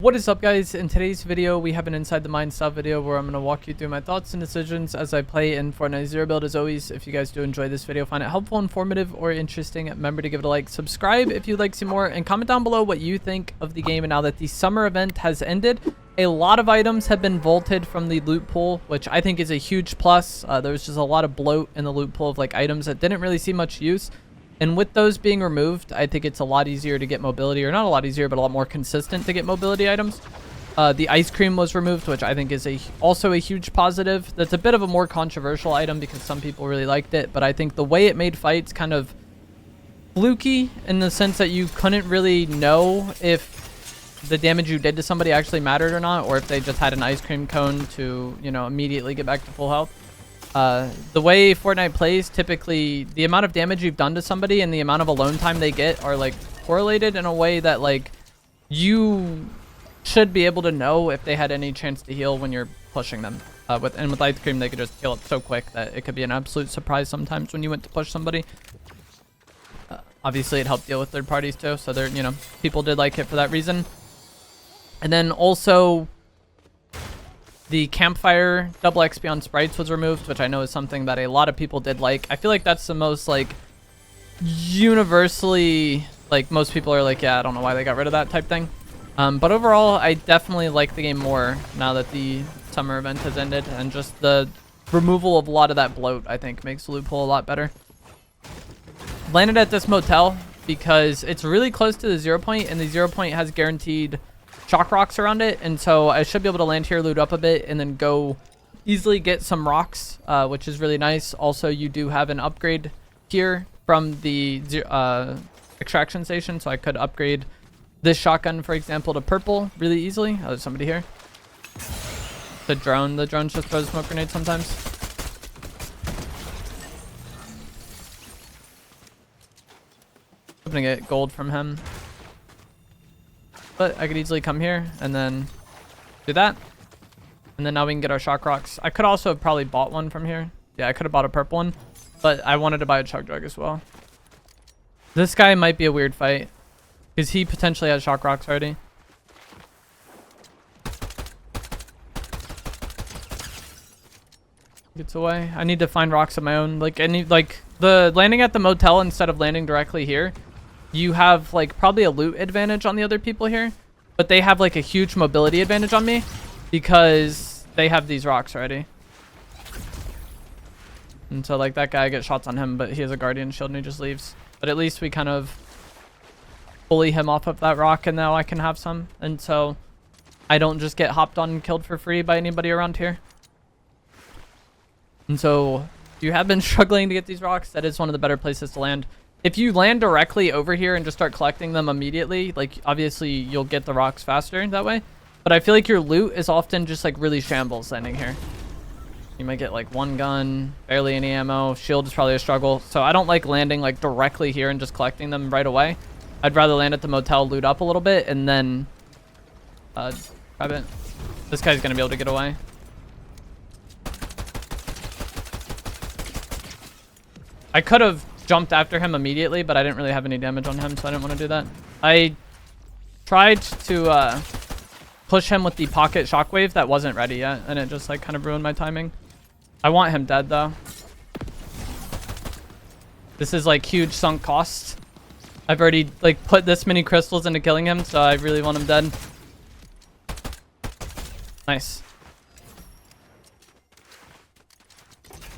What is up, guys? In today's video we have an inside the mind style video where I'm going to walk you through my thoughts and decisions as I play in Fortnite Zero Build. As always, if you guys do enjoy this video, find it helpful, informative, or interesting, remember to give it a like, subscribe if you'd like to see more, and comment down below what you think of the game. And now that the summer event has ended, a lot of items have been vaulted from the loot pool, which I think is a huge plus. There was just a lot of bloat in the loot pool of like items that didn't really see much use. And with those being removed, I think it's a lot easier to get mobility, or not a lot easier, but a lot more consistent to get mobility items. The ice cream was removed, which I think is also a huge positive. That's a bit of a more controversial item because some people really liked it, but I think the way it made fights kind of fluky in the sense that you couldn't really know if the damage you did to somebody actually mattered or not, or if they just had an ice cream cone to, you know, immediately get back to full health. The way Fortnite plays, typically the amount of damage you've done to somebody and the amount of alone time they get are like correlated in a way that like you should be able to know if they had any chance to heal when you're pushing them. With ice cream, they could just heal up so quick that it could be an absolute surprise sometimes when you went to push somebody. Obviously, it helped deal with third parties too, so there, you know, people did like it for that reason. And then also, the campfire double XP on sprites was removed, which I know is something that a lot of people did like. I feel like that's the most like universally, like most people are like, yeah, I don't know why they got rid of that type thing. But overall, I definitely like the game more now that the summer event has ended, and just the removal of a lot of that bloat, I think, makes the loot pool a lot better. Landed at this motel because it's really close to the 0 point, and the 0 point has guaranteed shock rocks around it, and so I should be able to land here, loot up a bit, and then go easily get some rocks, which is really nice. Also, you do have an upgrade here from the extraction station, so I could upgrade this shotgun, for example, to purple really easily. Oh, there's somebody here. The drone just throws smoke grenades sometimes. I'm gonna get gold from him. But I could easily come here and then do that. And then now we can get our shock rocks. I could also have probably bought one from here. Yeah, I could have bought a purple one, but I wanted to buy a chug jug as well. This guy might be a weird fight because he potentially has shock rocks already. Gets away. I need to find rocks of my own. Like, the landing at the motel instead of landing directly here, you have like probably a loot advantage on the other people here, but they have like a huge mobility advantage on me because they have these rocks already. And so like that guy, I get shots on him, but he has a guardian shield and he just leaves. But at least we kind of bully him off of that rock, and now I can have some, and so I don't just get hopped on and killed for free by anybody around here. And so if you have been struggling to get these rocks, that is one of the better places to land. If you land directly over here and just start collecting them immediately, like obviously you'll get the rocks faster that way, but I feel like your loot is often just like really shambles landing here. You might get like one gun, barely any ammo, shield is probably a struggle. So I don't like landing like directly here and just collecting them right away. I'd rather land at the motel, loot up a little bit, and then grab it. This guy's gonna be able to get away. I could have jumped after him immediately, but I didn't really have any damage on him, so I didn't want to do that. I tried to push him with the pocket shockwave that wasn't ready yet, and it just like kind of ruined my timing. I want him dead though. This is like huge sunk cost. I've already like put this many crystals into killing him, so I really want him dead. Nice.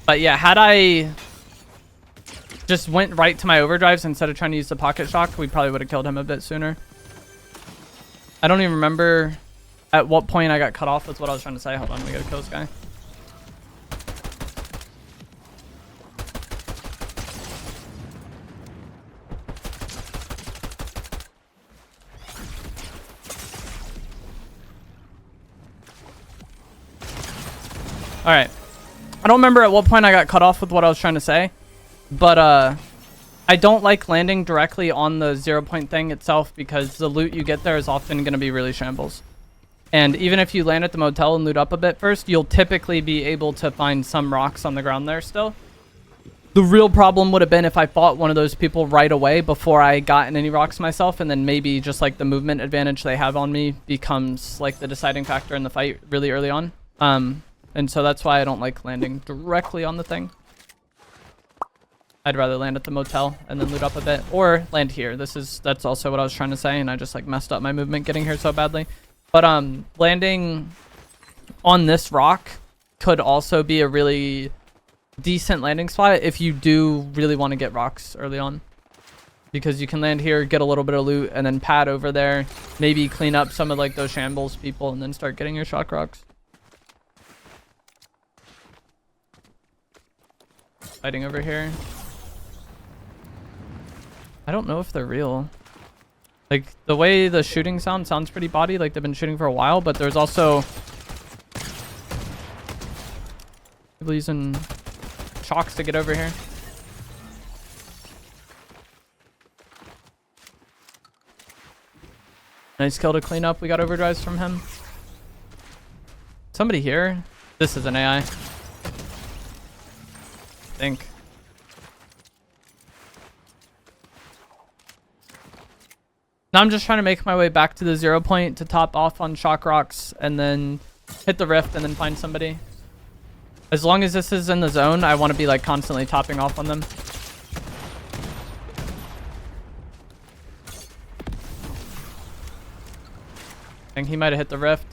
But yeah, had I just went right to my overdrives instead of trying to use the pocket shock, we probably would have killed him a bit sooner. I don't even remember at what point I got cut off with what I was trying to say. Hold on, we gotta kill this guy. All right. I don't remember at what point I got cut off with what I was trying to say, but I don't like landing directly on the 0 point thing itself because the loot you get there is often going to be really shambles. And even if you land at the motel and loot up a bit first, you'll typically be able to find some rocks on the ground there still. The real problem would have been if I fought one of those people right away before I got in any rocks myself, and then maybe just like the movement advantage they have on me becomes like the deciding factor in the fight really early on. And so that's why I don't like landing directly on the thing. I'd rather land at the motel and then loot up a bit, or land here. That's also what I was trying to say, and I just like messed up my movement getting here so badly. But landing on this rock could also be a really decent landing spot if you do really want to get rocks early on, because you can land here, get a little bit of loot, and then pad over there, maybe clean up some of like those shambles people, and then start getting your shock rocks. Fighting over here. I don't know if they're real. Like, the way the shooting sounds pretty body. Like, they've been shooting for a while, but there's also people using shocks to get over here. Nice kill to clean up. We got overdrives from him. Somebody here. This is an AI. I think. Now I'm just trying to make my way back to the 0 point to top off on shock rocks and then hit the rift and then find somebody. As long as this is in the zone, I want to be like constantly topping off on them. I think he might have hit the rift.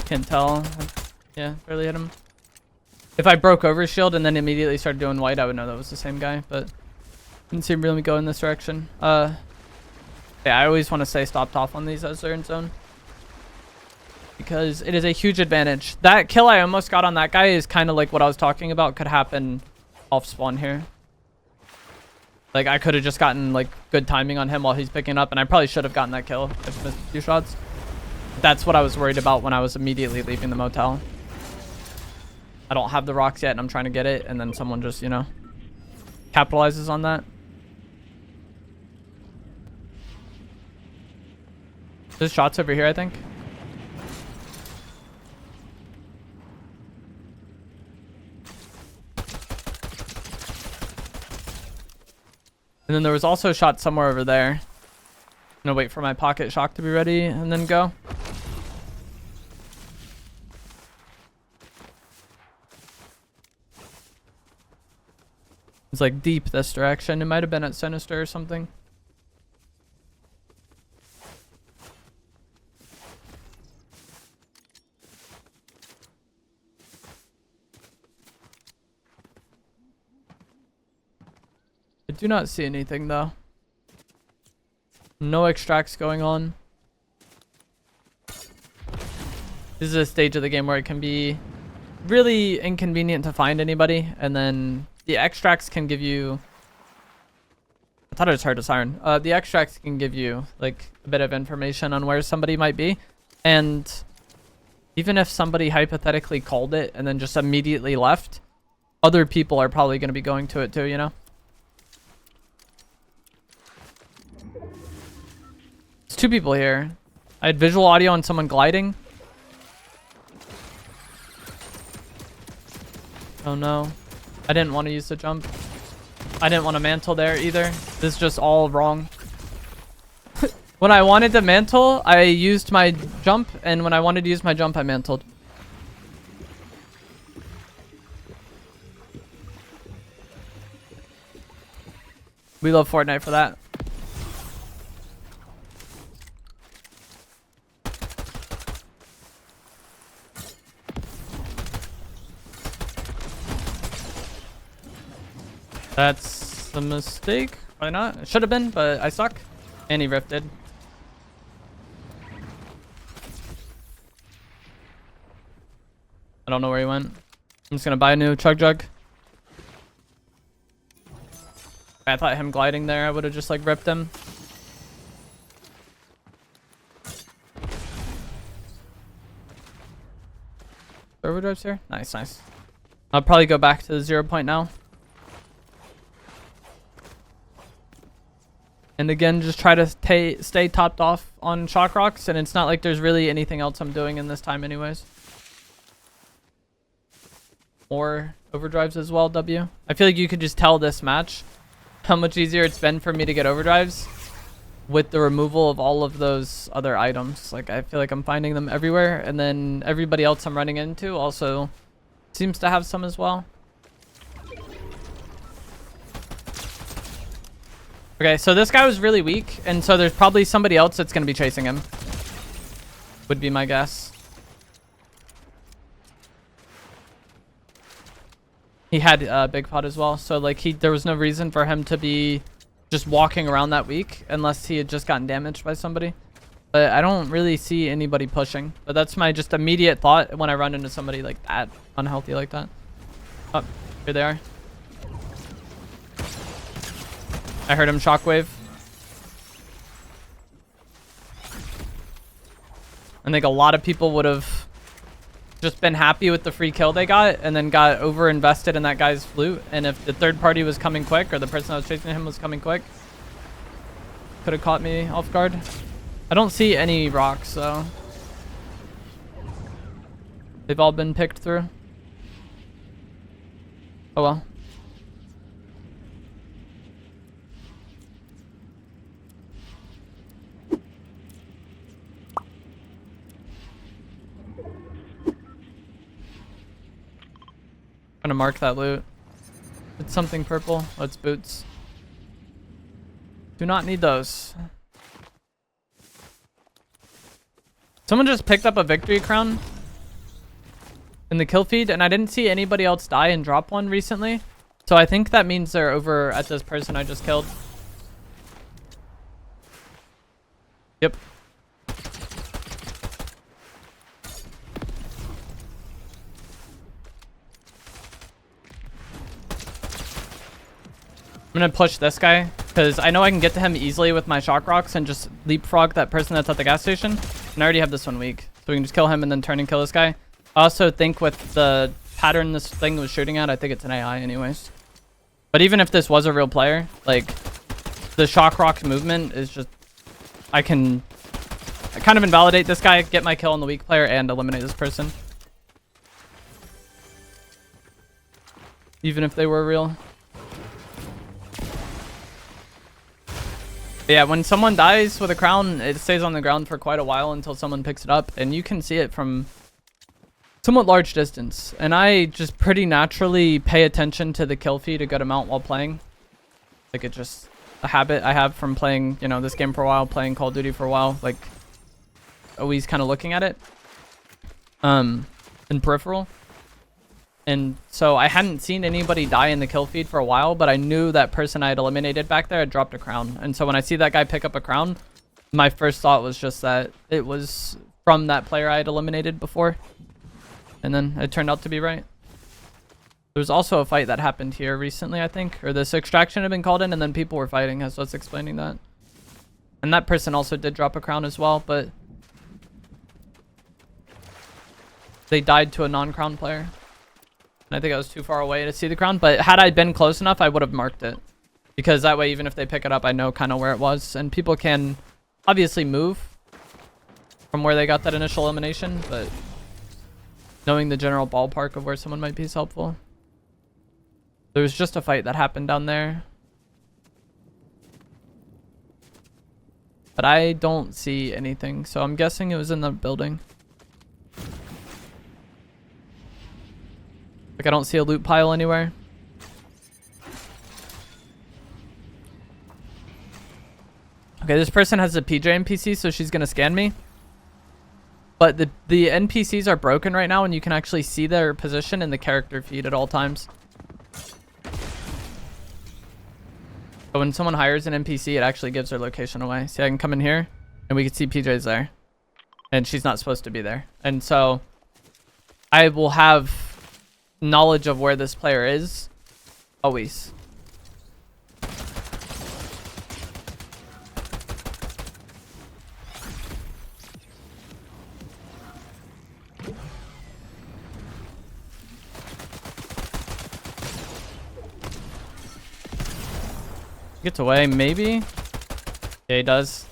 Can't tell. Yeah, barely hit him. If I broke over shield and then immediately started doing white, I would know that was the same guy, but didn't see him really go in this direction. Yeah, I always want to say stopped off on these as they're in zone, because it is a huge advantage. That kill I almost got on that guy is kind of like what I was talking about could happen off spawn here. Like, I could have just gotten like good timing on him while he's picking up, and I probably should have gotten that kill if I missed a few shots. That's what I was worried about when I was immediately leaving the motel. I don't have the rocks yet, and I'm trying to get it, and then someone just, you know, capitalizes on that. There's shots over here, I think. And then there was also a shot somewhere over there. I'm gonna wait for my pocket shock to be ready and then go. It's like deep this direction. It might have been at Sinister or something. I do not see anything though. No extracts going on. This is a stage of the game where it can be really inconvenient to find anybody, and then the extracts can give you... I thought it was hard to siren. The extracts can give you like a bit of information on where somebody might be, and even if somebody hypothetically called it and then just immediately left, other people are probably going to be going to it too, you know? There's two people here. I had visual audio on someone gliding. Oh no. I didn't want to use the jump. I didn't want to mantle there either. This is just all wrong. When I wanted to mantle, I used my jump, and when I wanted to use my jump, I mantled. We love Fortnite for that. That's a mistake. Why not? It should have been, but I suck. And he rifted. I don't know where he went. I'm just gonna buy a new chug jug. I thought him gliding there, I would have just like ripped him. Overdrive's here? Nice, nice. I'll probably go back to the 0 point now. And again, just try to stay topped off on shock rocks. And it's not like there's really anything else I'm doing in this time anyways. More overdrives as well, W. I feel like you could just tell this match how much easier it's been for me to get overdrives with the removal of all of those other items. Like, I feel like I'm finding them everywhere. And then everybody else I'm running into also seems to have some as well. Okay, so this guy was really weak. And so there's probably somebody else that's going to be chasing him. Would be my guess. He had a big pot as well. So, like, there was no reason for him to be just walking around that weak unless he had just gotten damaged by somebody. But I don't really see anybody pushing. But that's my just immediate thought when I run into somebody like that, unhealthy like that. Oh, here they are. I heard him shockwave. I think a lot of people would have just been happy with the free kill they got and then got over invested in that guy's loot. And if the third party was coming quick or the person that was chasing him was coming quick, could have caught me off guard. I don't see any rocks though. They've all been picked through. Oh well. Trying to mark that loot. It's something purple. Oh, it's boots. Do not need those. Someone just picked up a victory crown in the kill feed, and I didn't see anybody else die and drop one recently. So I think that means they're over at this person I just killed. Yep. I'm gonna push this guy because I know I can get to him easily with my shock rocks and just leapfrog that person that's at the gas station. And I already have this one weak, so we can just kill him and then turn and kill this guy. I also think with the pattern this thing was shooting at, I think it's an AI anyways. But even if this was a real player, like, the shock rock movement is just, I kind of invalidate this guy, get my kill on the weak player, and eliminate this person. Even if they were real. But yeah, when someone dies with a crown, it stays on the ground for quite a while until someone picks it up. And you can see it from somewhat large distance. And I just pretty naturally pay attention to the kill feed a good amount while playing. Like, it's just a habit I have from playing, you know, this game for a while, playing Call of Duty for a while. Like, always kind of looking at it. In peripheral. And so I hadn't seen anybody die in the kill feed for a while, but I knew that person I had eliminated back there had dropped a crown. And so when I see that guy pick up a crown, my first thought was just that it was from that player I had eliminated before. And then it turned out to be right. There was also a fight that happened here recently, I think, or this extraction had been called in and then people were fighting as I was explaining that. And that person also did drop a crown as well, but they died to a non-crown player. I think I was too far away to see the crown, but had I been close enough, I would have marked it. Because that way, even if they pick it up, I know kind of where it was. And people can obviously move from where they got that initial elimination, but knowing the general ballpark of where someone might be is helpful. There was just a fight that happened down there. But I don't see anything, so I'm guessing it was in the building. Like, I don't see a loot pile anywhere. Okay, this person has a PJ NPC, so she's gonna scan me. But the NPCs are broken right now, and you can actually see their position in the character feed at all times. So when someone hires an NPC, it actually gives their location away. See, I can come in here, and we can see PJ's there. And she's not supposed to be there. And so I will have knowledge of where this player is always. Gets away, maybe. Yeah, he does.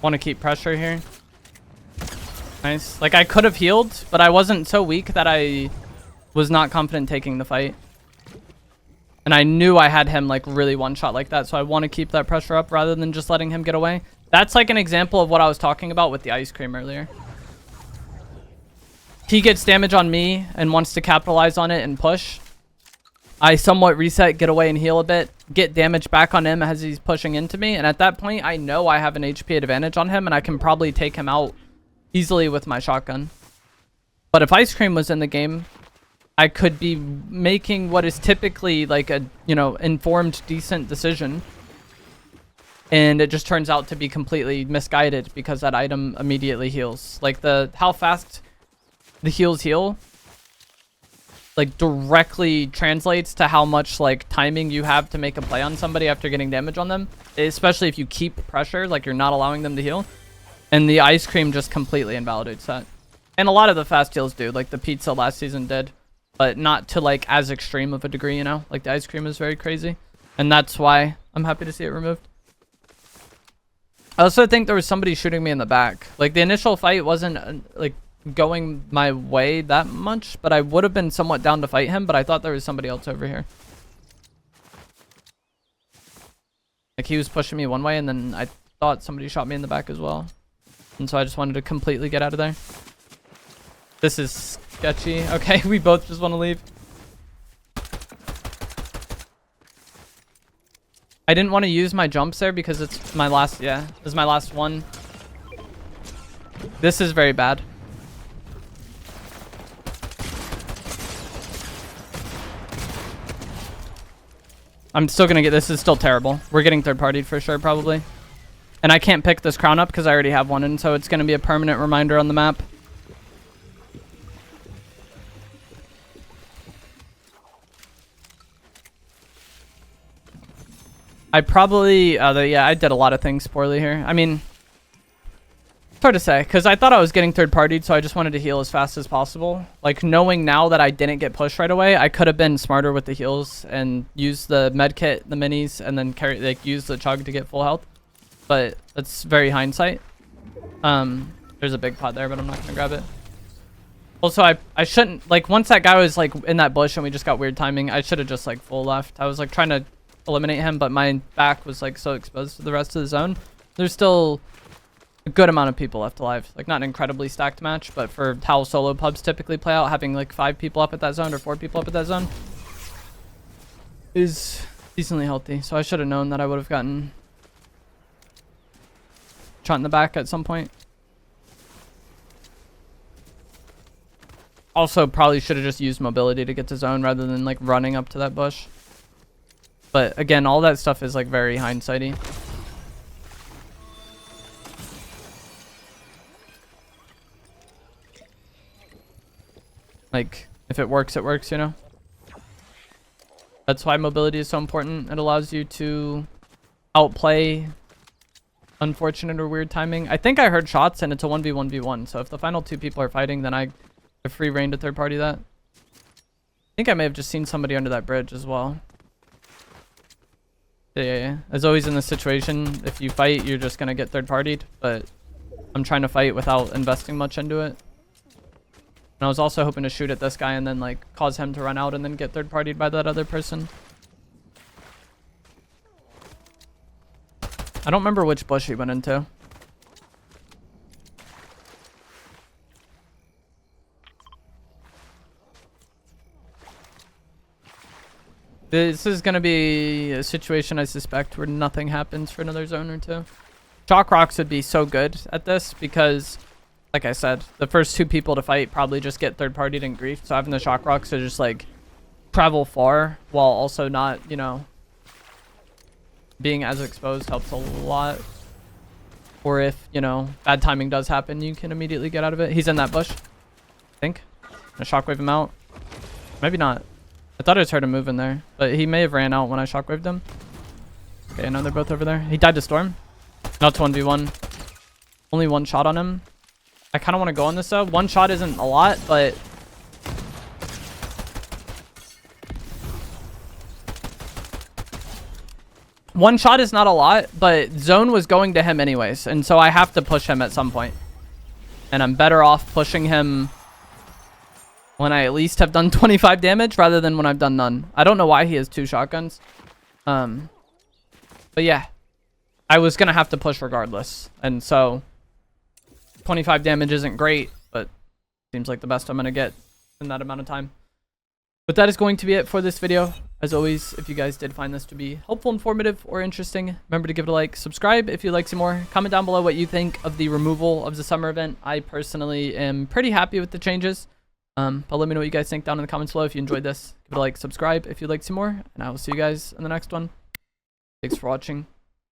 Want to keep pressure here. Nice. Like, I could have healed, but I wasn't so weak that I was not confident taking the fight. And I knew I had him, like, really one-shot like that, so I want to keep that pressure up rather than just letting him get away. That's, like, an example of what I was talking about with the ice cream earlier. He gets damage on me and wants to capitalize on it and push. I somewhat reset, get away and heal a bit, get damage back on him as he's pushing into me. And at that point, I know I have an HP advantage on him and I can probably take him out easily with my shotgun. But if ice cream was in the game, I could be making what is typically like a, you know, informed, decent decision. And it just turns out to be completely misguided because that item immediately heals. Like how fast the heals heal, like directly translates to how much like timing you have to make a play on somebody after getting damage on them, especially if you keep pressure, like you're not allowing them to heal. And the ice cream just completely invalidates that. And a lot of the fast heals do, like the pizza last season did, but not to like as extreme of a degree, you know? Like the ice cream is very crazy. And that's why I'm happy to see it removed. I also think there was somebody shooting me in the back. Like the initial fight wasn't like going my way that much, but I would have been somewhat down to fight him, but I thought there was somebody else over here. Like he was pushing me one way and then I thought somebody shot me in the back as well. And so I just wanted to completely get out of there. This is sketchy. Okay, we both just want to leave. I didn't want to use my jumps there because it's my last, yeah, this is my last one. This is very bad. I'm still gonna get, this is still terrible. We're getting third partied for sure, probably. And I can't pick this crown up because I already have one, and so it's gonna be a permanent reminder on the map. I probably, yeah, I did a lot of things poorly here. I mean, it's hard to say, because I thought I was getting third partied, so I just wanted to heal as fast as possible. Like, knowing now that I didn't get pushed right away, I could have been smarter with the heals and used the med kit, the minis, and then use the chug to get full health. But that's very hindsight. There's a big pot there, but I'm not going to grab it. Also, I shouldn't, like, once that guy was, like, in that bush and we just got weird timing, I should have just, like, full left. I was, like, trying to eliminate him, but my back was, like, so exposed to the rest of the zone. There's still a good amount of people left alive. Like, not an incredibly stacked match, but for how solo pubs typically play out, having like 5 people up at that zone or 4 people up at that zone is decently healthy. So I should have known that I would have gotten shot in the back at some point. Also, probably should have just used mobility to get to zone rather than like running up to that bush. But again, all that stuff is like very hindsighty. Like, if it works, you know? That's why mobility is so important. It allows you to outplay unfortunate or weird timing. I think I heard shots and it's a 1v1v1. So if the final 2 people are fighting, then I have free reign to third party that. I think I may have just seen somebody under that bridge as well. Yeah. As always in this situation, if you fight, you're just going to get third partied. But I'm trying to fight without investing much into it. And I was also hoping to shoot at this guy and then like cause him to run out and then get third partied by that other person. I don't remember which bush he went into. This is going to be a situation, I suspect, where nothing happens for another zone or 2. Chalk rocks would be so good at this because, like I said, the first 2 people to fight probably just get third partied and griefed. So having the shock rocks to just like travel far while also not, you know, being as exposed helps a lot. Or if, you know, bad timing does happen, you can immediately get out of it. He's in that bush, I think. I'm gonna shockwave him out. Maybe not. I thought I just heard him move in there, but he may have ran out when I shockwaved him. Okay, now they're both over there. He died to storm. Now it's 1v1. Only 1 shot on him. I kind of want to go on this though. 1 shot isn't a lot, but One shot is not a lot, but zone was going to him anyways. And so I have to push him at some point. And I'm better off pushing him when I at least have done 25 damage rather than when I've done none. I don't know why he has 2 shotguns. But yeah, I was going to have to push regardless. And so 25 damage isn't great, but seems like the best I'm going to get in that amount of time. But that is going to be it for this video. As always, if you guys did find this to be helpful, informative, or interesting, remember to give it a like, subscribe if you'd like some more. Comment down below what you think of the removal of the summer event. I personally am pretty happy with the changes. But let me know what you guys think down in the comments below. If you enjoyed this, give it a like, subscribe if you'd like some more, and I will see you guys in the next one. Thanks for watching.